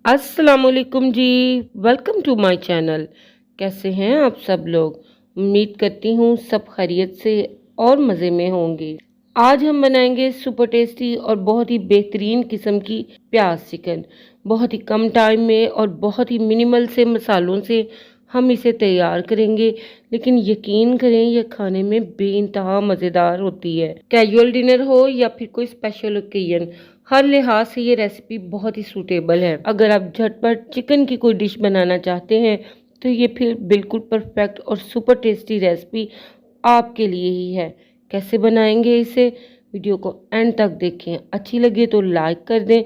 अस्सलामुअलैकुम जी। Welcome to my channel. कैसे हैं आप सब लोग? उम्मीद करती हूँ सब खैरियत से और मज़े में होंगे। आज हम बनाएंगे सुपर टेस्टी और बहुत ही बेहतरीन किस्म की प्याज चिकन। बहुत ही कम टाइम में और बहुत ही मिनिमल से मसालों से हम इसे तैयार करेंगे, लेकिन यकीन करें यह खाने में बेइंतहा मज़ेदार होती है। कैजुअल डिनर हो या फिर कोई स्पेशल ओकेजन, हर लिहाज से ये रेसिपी बहुत ही सूटेबल है। अगर आप झटपट चिकन की कोई डिश बनाना चाहते हैं तो ये फिर बिल्कुल परफेक्ट और सुपर टेस्टी रेसिपी आपके लिए ही है। कैसे बनाएंगे इसे, वीडियो को एंड तक देखें। अच्छी लगे तो लाइक कर दें,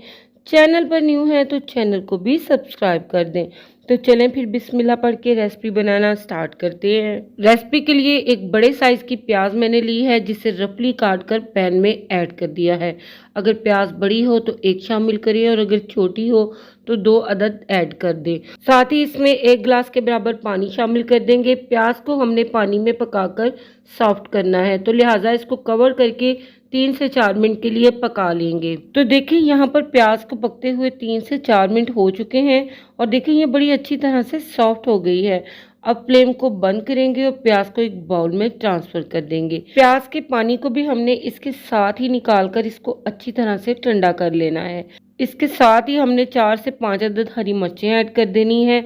चैनल पर न्यू है तो चैनल को भी सब्सक्राइब कर दें। तो चलें फिर बिस्मिल्लाह पढ़ के रेसिपी बनाना स्टार्ट करते हैं। रेसिपी के लिए एक बड़े साइज़ की प्याज मैंने ली है, जिसे रफली काट कर पैन में ऐड कर दिया है। अगर प्याज बड़ी हो तो एक शामिल करें और अगर छोटी हो तो 2 अदद ऐड कर दें। साथ ही इसमें 1 गिलास के बराबर पानी शामिल कर देंगे। प्याज को हमने पानी में पकाकर सॉफ्ट करना है, तो लिहाजा इसको कवर करके 3 से 4 मिनट के लिए पका लेंगे। तो देखिए यहाँ पर प्याज को पकते हुए 3 से 4 मिनट हो चुके हैं और देखिए ये बड़ी अच्छी तरह से सॉफ्ट हो गई है। अब फ्लेम को बंद करेंगे और प्याज को एक बाउल में ट्रांसफर कर देंगे। प्याज के पानी को भी हमने इसके साथ ही निकाल कर इसको अच्छी तरह से ठंडा कर लेना है। इसके साथ ही हमने 4 से 5 अदद हरी मिर्चें ऐड कर देनी है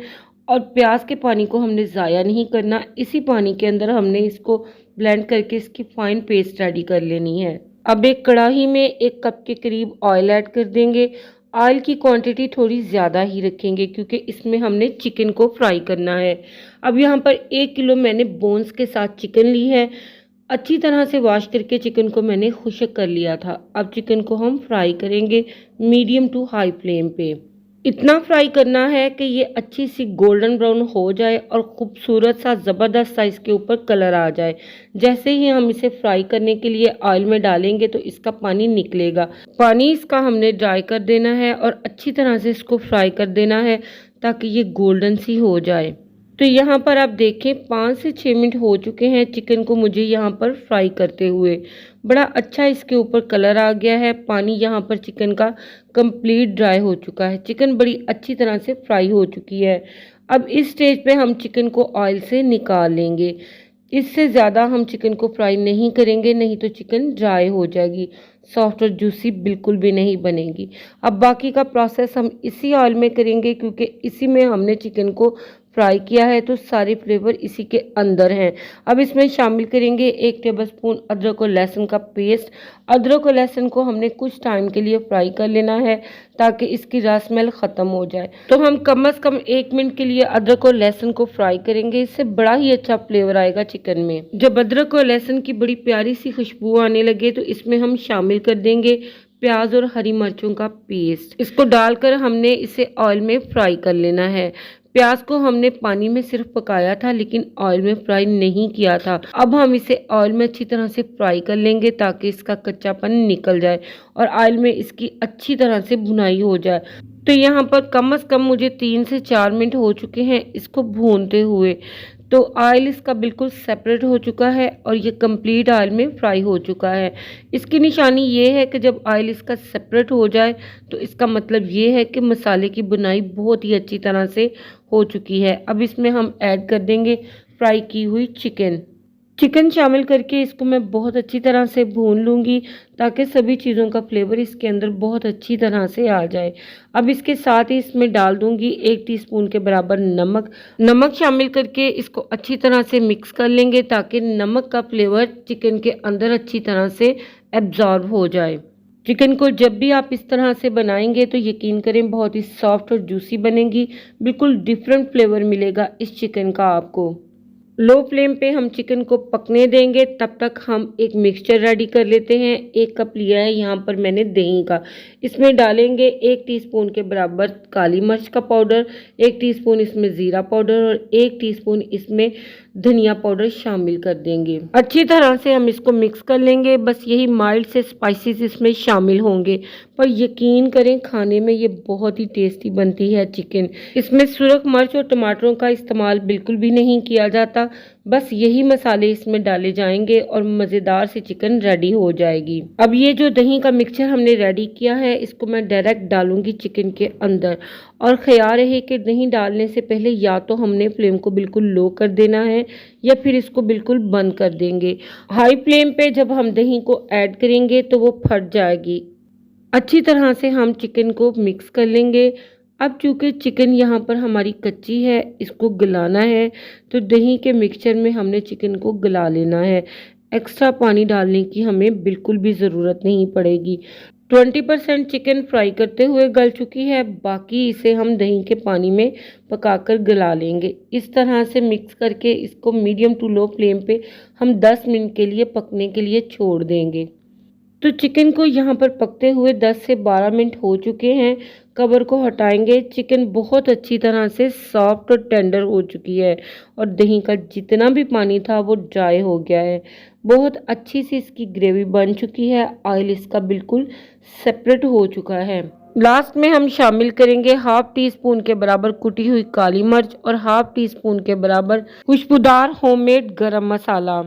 और प्याज के पानी को हमने ज़ाया नहीं करना। इसी पानी के अंदर हमने इसको ब्लेंड करके इसकी फाइन पेस्ट रेडी कर लेनी है। अब एक कढ़ाई में 1 कप के करीब ऑयल ऐड कर देंगे। ऑयल की क्वांटिटी थोड़ी ज़्यादा ही रखेंगे क्योंकि इसमें हमने चिकन को फ्राई करना है। अब यहाँ पर 1 किलो मैंने बोन्स के साथ चिकन ली है। अच्छी तरह से वॉश करके चिकन को मैंने खुश्क कर लिया था। अब चिकन को हम फ्राई करेंगे मीडियम टू हाई फ्लेम पे। इतना फ्राई करना है कि ये अच्छी सी गोल्डन ब्राउन हो जाए और खूबसूरत सा ज़बरदस्त सा इसके ऊपर कलर आ जाए। जैसे ही हम इसे फ्राई करने के लिए ऑयल में डालेंगे तो इसका पानी निकलेगा। पानी इसका हमने ड्राई कर देना है और अच्छी तरह से इसको फ्राई कर देना है ताकि ये गोल्डन सी हो जाए। तो यहाँ पर आप देखें 5 से 6 मिनट हो चुके हैं चिकन को मुझे यहाँ पर फ्राई करते हुए। बड़ा अच्छा इसके ऊपर कलर आ गया है। पानी यहाँ पर चिकन का कंप्लीट ड्राई हो चुका है। चिकन बड़ी अच्छी तरह से फ्राई हो चुकी है। अब इस स्टेज पे हम चिकन को ऑयल से निकाल लेंगे। इससे ज़्यादा हम चिकन को फ्राई नहीं करेंगे, नहीं तो चिकन ड्राई हो जाएगी, सॉफ्ट और जूसी बिल्कुल भी नहीं बनेगी। अब बाकी का प्रोसेस हम इसी ऑयल में करेंगे क्योंकि इसी में हमने चिकन को फ्राई किया है, तो सारे फ्लेवर इसी के अंदर हैं। अब इसमें शामिल करेंगे 1 टेबलस्पून अदरक और लहसुन का पेस्ट। अदरक और लहसुन को हमने कुछ टाइम के लिए फ्राई कर लेना है ताकि इसकी रॉ स्मेल ख़त्म हो जाए। तो हम कम से कम 1 मिनट के लिए अदरक और लहसुन को फ्राई करेंगे। इससे बड़ा ही अच्छा फ्लेवर आएगा चिकन में। जब अदरक और लहसुन की बड़ी प्यारी सी खुशबू आने लगे तो इसमें हम शामिल कर देंगे प्याज और हरी मिर्चों का पेस्ट। इसको डालकर हमने इसे ऑयल में फ्राई कर लेना है। प्याज को हमने पानी में सिर्फ पकाया था लेकिन ऑयल में फ्राई नहीं किया था। अब हम इसे ऑयल में अच्छी तरह से फ्राई कर लेंगे ताकि इसका कच्चापन निकल जाए और ऑयल में इसकी अच्छी तरह से भुनाई हो जाए। तो यहाँ पर कम से कम मुझे 3 से 4 मिनट हो चुके हैं इसको भूनते हुए। तो ऑयल इसका बिल्कुल सेपरेट हो चुका है और ये कंप्लीट ऑयल में फ्राई हो चुका है। इसकी निशानी ये है कि जब ऑयल इसका सेपरेट हो जाए तो इसका मतलब ये है कि मसाले की बुनाई बहुत ही अच्छी तरह से हो चुकी है। अब इसमें हम ऐड कर देंगे फ्राई की हुई चिकन शामिल करके इसको मैं बहुत अच्छी तरह से भून लूँगी ताकि सभी चीज़ों का फ्लेवर इसके अंदर बहुत अच्छी तरह से आ जाए। अब इसके साथ ही इसमें डाल दूँगी 1 टीस्पून के बराबर नमक शामिल करके इसको अच्छी तरह से मिक्स कर लेंगे ताकि नमक का फ्लेवर चिकन के अंदर अच्छी तरह से एब्जॉर्ब हो जाए। चिकन को जब भी आप इस तरह से बनाएंगे तो यकीन करें बहुत ही सॉफ्ट और जूसी बनेगी। बिल्कुल डिफरेंट फ्लेवर मिलेगा इस चिकन का आपको। लो फ्लेम पे हम चिकन को पकने देंगे। तब तक हम एक मिक्सचर रेडी कर लेते हैं। 1 कप लिया है यहाँ पर मैंने दही का। इसमें डालेंगे 1 टीस्पून के बराबर काली मिर्च का पाउडर, 1 टीस्पून इसमें ज़ीरा पाउडर और 1 टीस्पून इसमें धनिया पाउडर शामिल कर देंगे। अच्छी तरह से हम इसको मिक्स कर लेंगे। बस यही माइल्ड से स्पाइसेस इसमें शामिल होंगे। पर यकीन करें खाने में ये बहुत ही टेस्टी बनती है चिकन। इसमें सुरख मिर्च और टमाटरों का इस्तेमाल बिल्कुल भी नहीं किया जाता, बस यही मसाले इसमें डाले जाएंगे और मज़ेदार सी चिकन रेडी हो जाएगी। अब ये जो दही का मिक्सचर हमने रेडी किया है इसको मैं डायरेक्ट डालूंगी चिकन के अंदर। और ख्याल रहे कि दही डालने से पहले या तो हमने फ्लेम को बिल्कुल लो कर देना है या फिर इसको बिल्कुल बंद कर देंगे। हाई फ्लेम पे जब हम दही को ऐड करेंगे तो वो फट जाएगी। अच्छी तरह से हम चिकन को मिक्स कर लेंगे। अब चूँकि चिकन यहाँ पर हमारी कच्ची है, इसको गलाना है, तो दही के मिक्सचर में हमने चिकन को गला लेना है। एक्स्ट्रा पानी डालने की हमें बिल्कुल भी ज़रूरत नहीं पड़ेगी। 20% चिकन फ्राई करते हुए गल चुकी है, बाकी इसे हम दही के पानी में पकाकर गला लेंगे। इस तरह से मिक्स करके इसको मीडियम टू लो फ्लेम पे हम 10 मिनट के लिए पकने के लिए छोड़ देंगे। तो चिकन को यहाँ पर पकते हुए 10 से 12 मिनट हो चुके हैं। कवर को हटाएंगे। चिकन बहुत अच्छी तरह से सॉफ्ट और टेंडर हो चुकी है और दही का जितना भी पानी था वो ड्राई हो गया है। बहुत अच्छी सी इसकी ग्रेवी बन चुकी है। ऑयल इसका बिल्कुल सेपरेट हो चुका है। लास्ट में हम शामिल करेंगे हाफ टी स्पून के बराबर कुटी हुई काली मिर्च और हाफ टी स्पून के बराबर खुशबूदार होममेड गरम मसाला।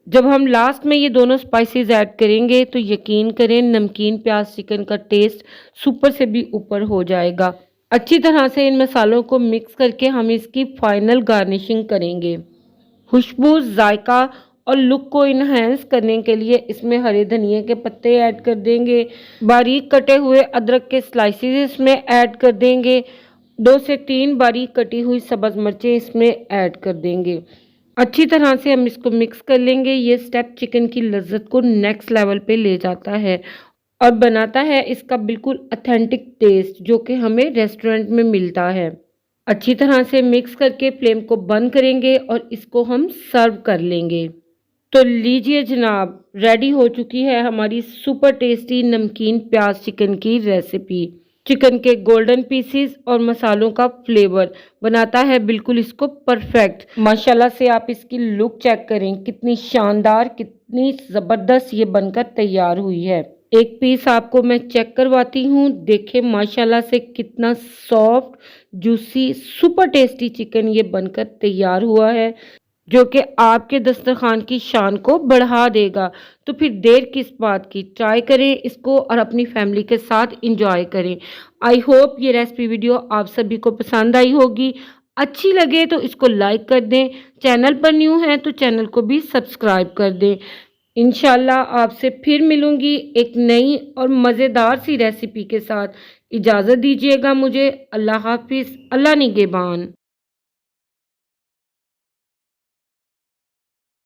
जब हम लास्ट में ये दोनों स्पाइसेस ऐड करेंगे तो यकीन करें नमकीन प्याज चिकन का टेस्ट सुपर से भी ऊपर हो जाएगा। अच्छी तरह से इन मसालों को मिक्स करके हम इसकी फाइनल गार्निशिंग करेंगे। खुशबू, जायका और लुक को इन्हेंस करने के लिए इसमें हरे धनिए के पत्ते ऐड कर देंगे। बारीक कटे हुए अदरक के स्लाइसेस इसमें ऐड कर देंगे। 2 से 3 बारीक कटी हुई सब्ज मिर्चें इसमें ऐड कर देंगे। अच्छी तरह से हम इसको मिक्स कर लेंगे। ये स्टेप चिकन की लज्जत को नेक्स्ट लेवल पे ले जाता है और बनाता है इसका बिल्कुल ऑथेंटिक टेस्ट जो कि हमें रेस्टोरेंट में मिलता है। अच्छी तरह से मिक्स करके फ्लेम को बंद करेंगे और इसको हम सर्व कर लेंगे। तो लीजिए जनाब, रेडी हो चुकी है हमारी सुपर टेस्टी नमकीन प्याज चिकन की रेसिपी। चिकन के गोल्डन पीसीस और मसालों का फ्लेवर बनाता है बिल्कुल इसको परफेक्ट। माशाल्लाह से आप इसकी लुक चेक करें, कितनी शानदार, कितनी ज़बरदस्त ये बनकर तैयार हुई है। एक पीस आपको मैं चेक करवाती हूँ। देखें माशाल्लाह से कितना soft, juicy, super tasty chicken ये बनकर तैयार हुआ है जो कि आपके दस्तरखान की शान को बढ़ा देगा। तो फिर देर किस बात की, ट्राई करें इसको और अपनी फैमिली के साथ इंजॉय करें। आई होप ये रेसिपी वीडियो आप सभी को पसंद आई होगी। अच्छी लगे तो इसको लाइक कर दें। चैनल पर न्यू हैं तो चैनल को भी सब्सक्राइब कर दें। इंशाल्लाह आपसे फिर मिलूंगी एक नई और मज़ेदार सी रेसिपी के साथ। इजाज़त दीजिएगा मुझे। अल्लाह हाफिज़, अल्लाह निगहबान।